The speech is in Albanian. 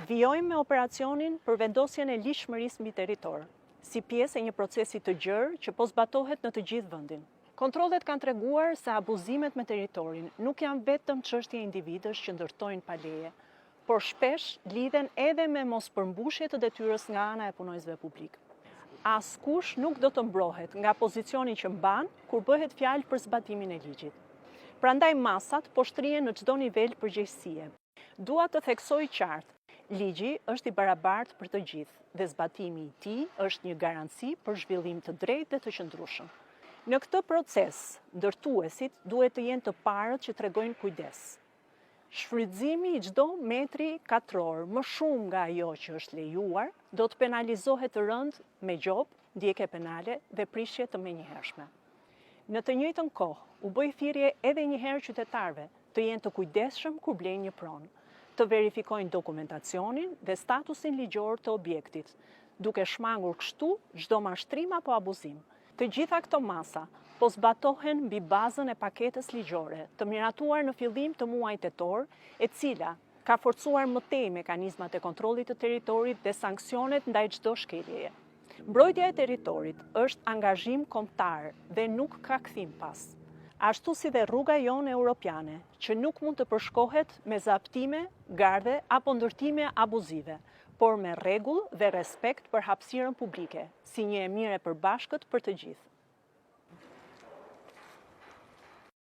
Vijojmë me operacionin për vendosjen e ligjshmërisë mbi territor, si pjesë e një procesi të gjerë që po zbatohet në të gjithë vendin. Kontrollet kanë treguar se abuzimet me territorin nuk janë vetëm çështje individësh që ndërtojnë pa leje, por shpesh lidhen edhe me mospërmbushje të detyrës nga ana e punojësve publik. Askush nuk do të mbrohet nga pozicioni që mban kur bëhet fjalë për zbatimin e ligjit. Prandaj masat po shtrihen në çdo nivel përgjegjësie. Dua të theksoj qartë, ligji është i barabartë për të gjithë dhe zbatimi i tij është një garanci për zhvillim të drejtë dhe të qëndrueshëm. Në këtë proces, ndërtuesit duhet të jenë të parët që tregojnë kujdes. Shfrytëzimi i çdo metri katror më shumë nga ajo që është lejuar do të penalizohet të rënd me gjop, ndjekje penale dhe prishje të menjëhershme. Në të njëjtën kohë, u bë thirrje edhe një herë qytetarëve të jenë të kujdesshëm kur blejnë një pronë, të verifikojnë dokumentacionin dhe statusin ligjor të objektit, duke shmangur kështu çdo mashtrim apo abuzim. Të gjitha këto masa po zbatohen mbi bazën e paketës ligjore të miratuar në fillim të muajit tetor, e cila ka forcuar më tej mekanizmat e kontrollit të territorit dhe sanksionet ndaj çdo shkeljeje. Mbrojtja e territorit është angazhim kombëtar dhe nuk ka kthim pas. Ashtu si dhe rruga jonë europiane, që nuk mund të përshkohet me zaptime, garde apo ndërtime abuzive, por me rregull dhe respekt për hapësirën publike, si një e mirë e përbashkët për të gjithë.